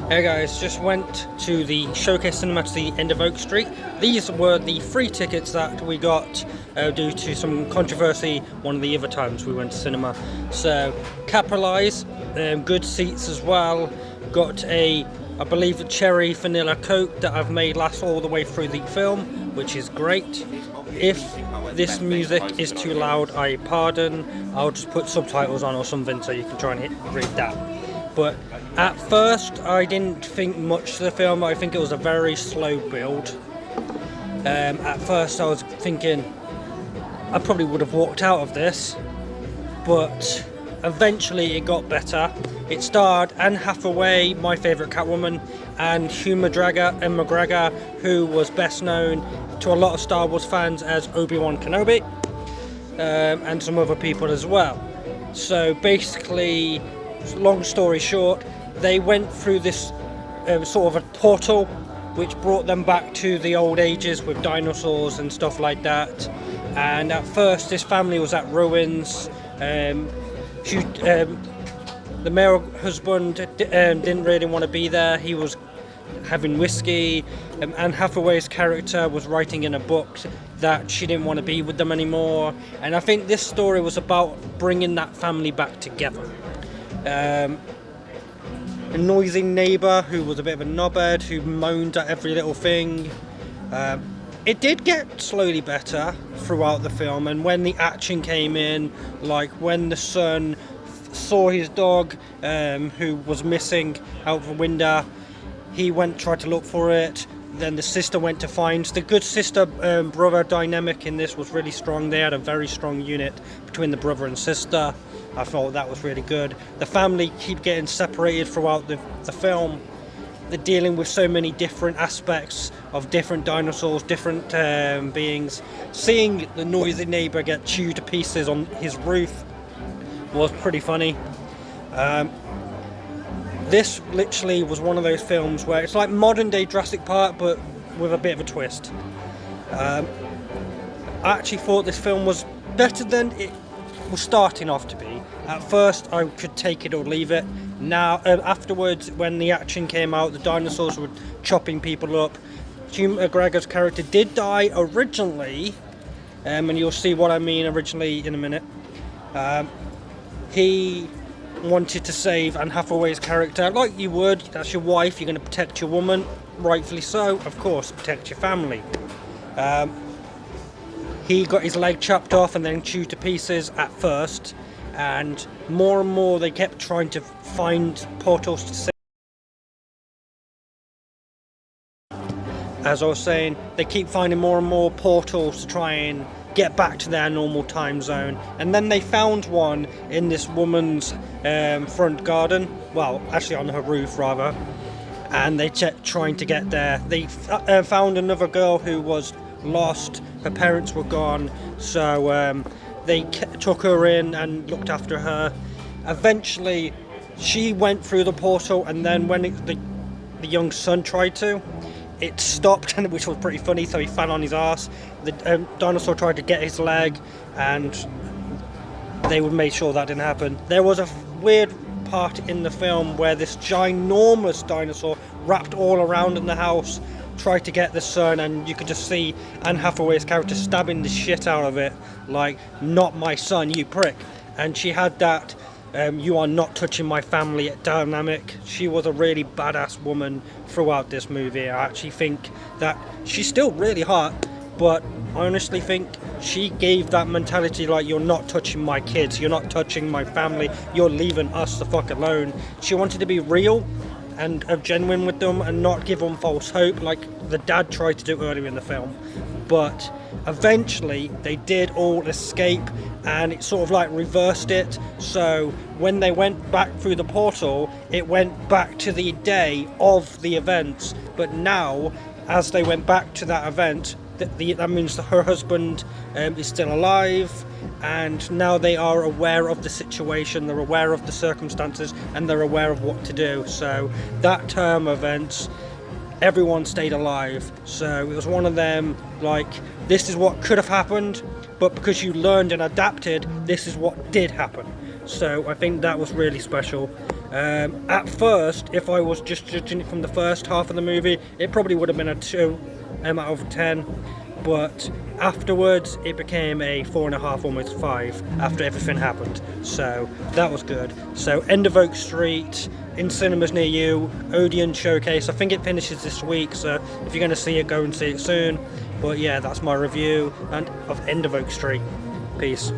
Hey guys, just went to the Showcase Cinema to the end of Oak Street. These were the free tickets that we got due to some controversy one of the other times we went to cinema. So, capitalise, good seats as well. Got I believe, a cherry vanilla Coke that I've made last all the way through the film, which is great. If this music is too loud, I pardon. I'll just put subtitles on or something so you can try and read that. But at first, I didn't think much of the film. I think it was a very slow build. At first, I was thinking I probably would have walked out of this, but eventually it got better. It starred Anne Hathaway, my favourite Catwoman, and Hugh McGregor, who was best known to a lot of Star Wars fans as Obi-Wan Kenobi, and some other people as well. So basically, long story short, they went through this sort of a portal which brought them back to the old ages with dinosaurs and stuff like that. And at first this family was at ruins. The male husband didn't really want to be there. He was having whiskey. Anne Hathaway's character was writing in a book that she didn't want to be with them anymore. And I think this story was about bringing that family back together. A noisy neighbour who was a bit of a knobhead, who moaned at every little thing. It did get slowly better throughout the film, and when the action came in, like when the son saw his dog who was missing out the window, he tried to look for it. Then the sister went to find. The good sister-brother dynamic in this was really strong. They had a very strong unit between the brother and sister. I thought that was really good. The family keep getting separated throughout the film. They're dealing with so many different aspects of different dinosaurs, different beings. Seeing the noisy neighbour get chewed to pieces on his roof was pretty funny. This literally was one of those films where it's like modern day Jurassic Park, but with a bit of a twist. I actually thought this film was better than it was starting off to be. At first, I could take it or leave it. Now, afterwards, when the action came out, the dinosaurs were chopping people up. Hugh McGregor's character did die originally, and you'll see what I mean originally in a minute. He wanted to save Anne Hathaway's character, like you would. That's your wife, you're going to protect your woman, rightfully so, of course, protect your family. He got his leg chopped off and then chewed to pieces at first, and more they kept trying to find portals to save. As I was saying, they keep finding more and more portals to try and get back to their normal time zone. And then they found one in this woman's front garden, well, actually on her roof rather, and they kept trying to get there. They found another girl who was lost. Her parents were gone, so they took her in and looked after her. Eventually she went through the portal, and then when the young son tried to, it stopped, which was pretty funny, so he fell on his arse. The dinosaur tried to get his leg, and they would make sure that didn't happen. There was a weird part in the film where this ginormous dinosaur wrapped all around in the house tried to get the son, and you could just see Anne Hathaway's character stabbing the shit out of it, like, not my son, you prick. And she had that you are not touching my family dynamic. She was a really badass woman throughout this movie. I actually think that she's still really hot, but I honestly think she gave that mentality, like, you're not touching my kids, you're not touching my family, you're leaving us the fuck alone. She wanted to be real and genuine with them and not give them false hope like the dad tried to do earlier in the film. But eventually they did all escape, and it sort of like reversed it. So when they went back through the portal, it went back to the day of the events. But now, as they went back to that event, that means that her husband is still alive, and now they are aware of the situation, they're aware of the circumstances, and they're aware of what to do. So that term events, everyone stayed alive. So it was one of them, like, this is what could have happened, but because you learned and adapted, this is what did happen. So I think that was really special. At first, if I was just judging it from the first half of the movie, it probably would have been a 2 out of 10. But afterwards, it became a 4.5, almost 5 after everything happened. So that was good. So End of Oak Street, in cinemas near you, Odeon Showcase. I think it finishes this week, so if you're going to see it, go and see it soon. But yeah, that's my review and of End of Oak Street. Peace.